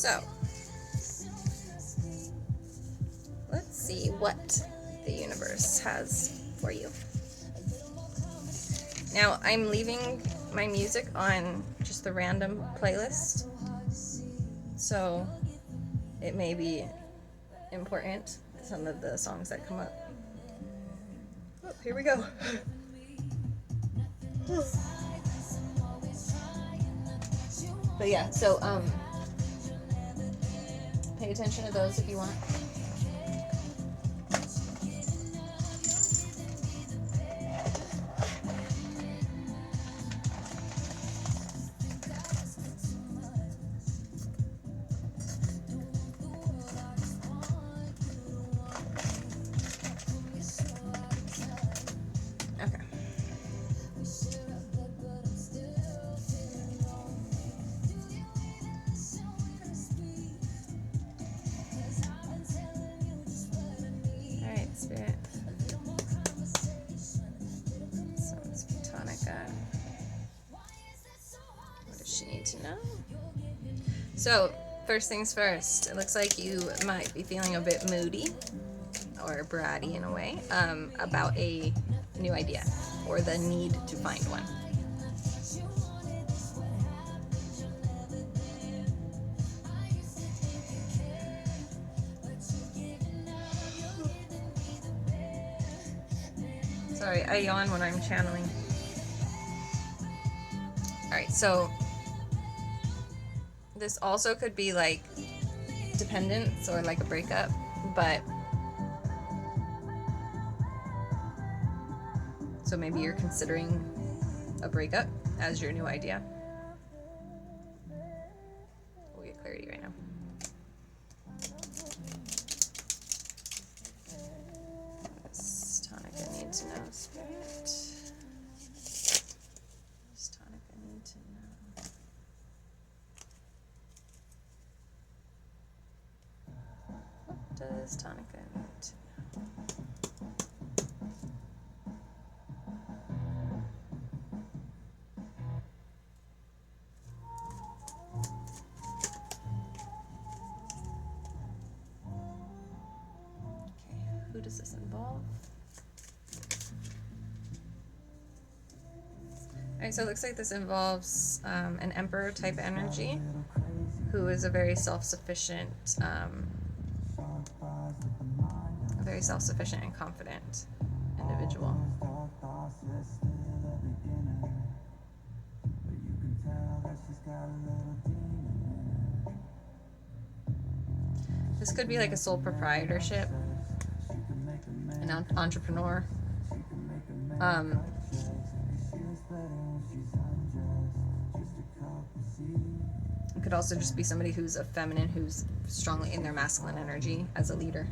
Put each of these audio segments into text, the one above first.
So, let's see what the universe has for you. Now, I'm leaving my music on just the random playlist, so it may be important, some of the songs that come up. Oh, here we go. But yeah, so pay attention to those if you want. Okay. Alright, Spirit. So it's Tonica. What does she need to know? So, first things first, it looks like you might be feeling a bit moody or bratty in a way about a new idea or the need to find one. Sorry, I yawn when I'm channeling. Alright, so this also could be like dependence or like a breakup, but so maybe you're considering a breakup as your new idea. We'll get clarity right now. What does Tonica need to know, Spirit? What does Tonica need to know? What does Tonica need to know? Who does this involve? Alright, so it looks like this involves an emperor type energy who is a very self-sufficient and confident individual. This could be like a sole proprietorship, an entrepreneur. It could also just be somebody who's a feminine, who's strongly in their masculine energy as a leader.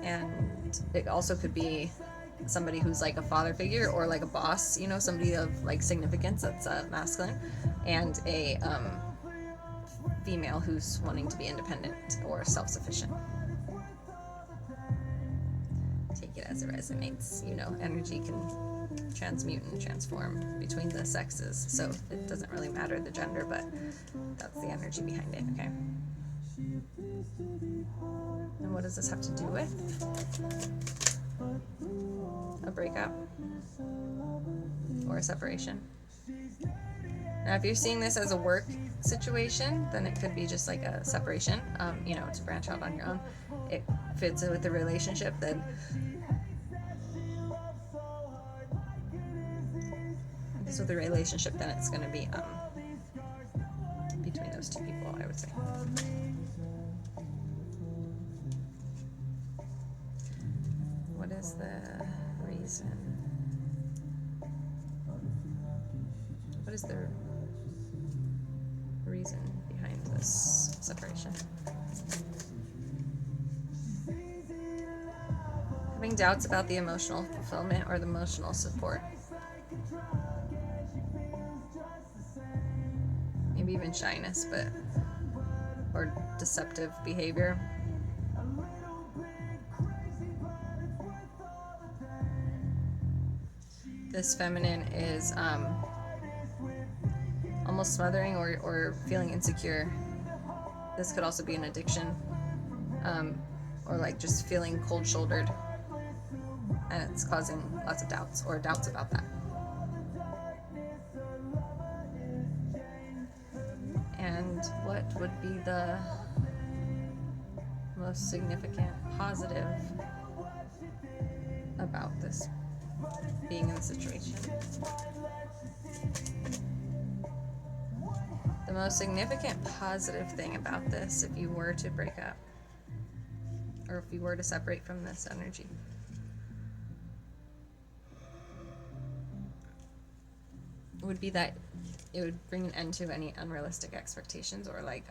And it also could be somebody who's like a father figure or like a boss, you know, somebody of like significance that's masculine, and a female who's wanting to be independent or self-sufficient. Take it as it resonates. You know, energy can transmute and transform between the sexes, so it doesn't really matter the gender, but that's the energy behind it, okay? And what does this have to do with? A breakup or a separation. Now, if you're seeing this as a work situation, then it could be just like a separation, you know, to branch out on your own. It fits in with the relationship, then if it's with the relationship, then it's going to be between those two people, I would say. What is the reason? What is the reason behind this separation? Having doubts about the emotional fulfillment or the emotional support. Maybe even shyness, but or deceptive behavior. this feminine is almost smothering or feeling insecure. This could also be an addiction, or like just feeling cold-shouldered, and it's causing lots of doubts about that. And what would be the most significant positive about this being in the situation? The most significant positive thing about this, if you were to break up, or if you were to separate from this energy, would be that it would bring an end to any unrealistic expectations, or like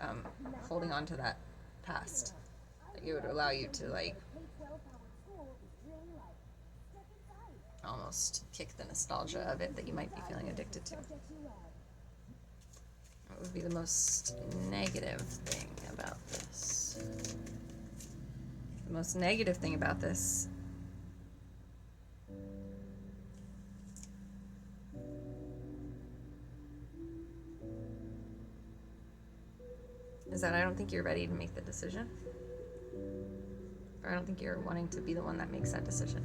holding on to that past. It would allow you to like almost kick the nostalgia of it that you might be feeling addicted to. What would be the most negative thing about this? The most negative thing about this is that I don't think you're ready to make the decision. Or I don't think you're wanting to be the one that makes that decision.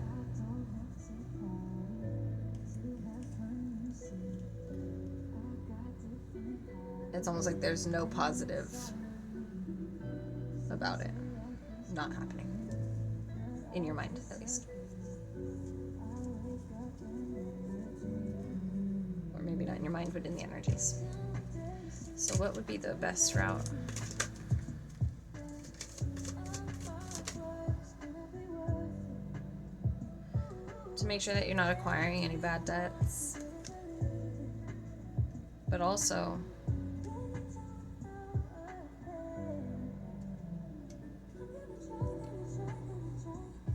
It's almost like there's no positive about it not happening. In your mind, at least. Or maybe not in your mind, but in the energies. So what would be the best route? To make sure that you're not acquiring any bad debts, but also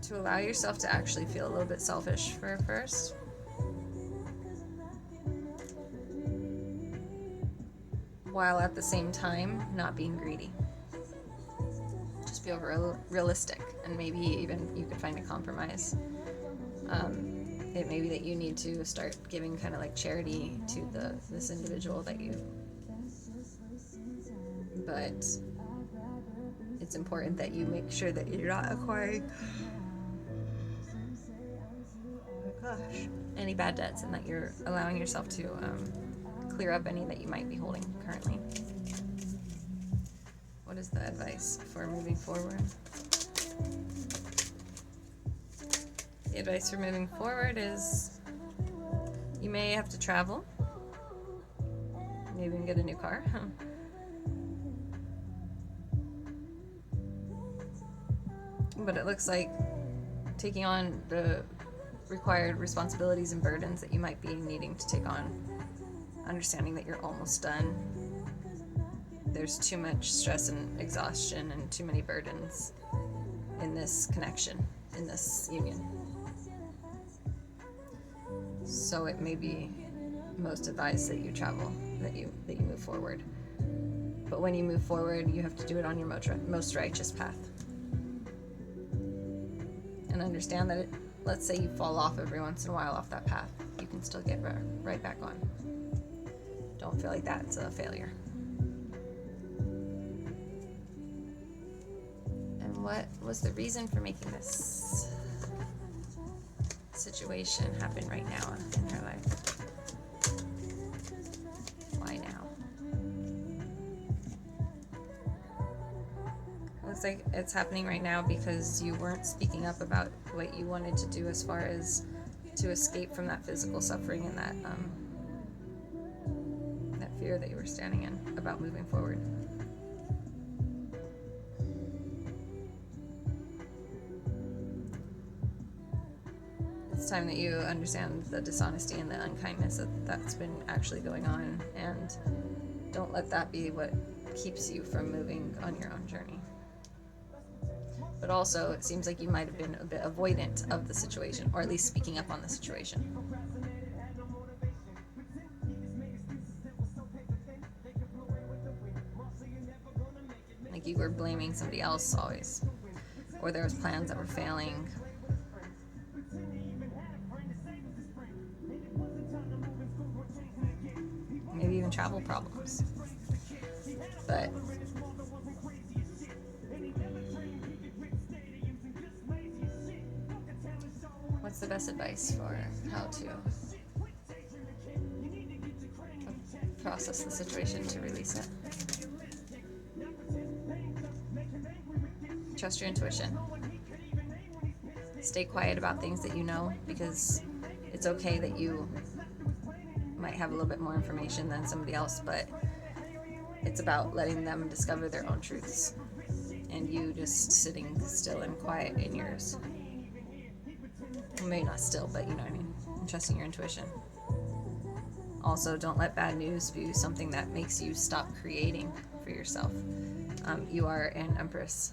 to allow yourself to actually feel a little bit selfish for first. While at the same time not being greedy. Just be realistic, and maybe even you could find a compromise. It may be that you need to start giving kind of like charity to this individual that you, but it's important that you make sure that you're not acquiring any bad debts, and that you're allowing yourself to clear up any that you might be holding currently. What is the advice for moving forward? The advice for moving forward is you may have to travel, maybe even get a new car. But it looks like taking on the required responsibilities and burdens that you might be needing to take on, understanding that you're almost done. There's too much stress and exhaustion and too many burdens in this connection, in this union. So it may be most advised that you travel, that you move forward. But when you move forward, you have to do it on your most righteous path. And understand that let's say you fall off every once in a while off that path, you can still get right back on. Don't feel like that's a failure. And what was the reason for making this situation happen right now in her life? Why now? Looks like it's happening right now because you weren't speaking up about what you wanted to do as far as to escape from that physical suffering and that fear that you were standing in about moving forward. It's time that you understand the dishonesty and the unkindness that's been actually going on, and don't let that be what keeps you from moving on your own journey. But also, it seems like you might have been a bit avoidant of the situation, or at least speaking up on the situation. Like you were blaming somebody else always, or there was plans that were failing. having travel problems. But what's the best advice for how to process the situation to release it? Trust your intuition. Stay quiet about things that you know, because it's okay that you might have a little bit more information than somebody else, but it's about letting them discover their own truths and you just sitting still and quiet in yours. Well, maybe not still, but you know what I mean, and trusting your intuition. Also, don't let bad news be something that makes you stop creating for yourself. You are an empress,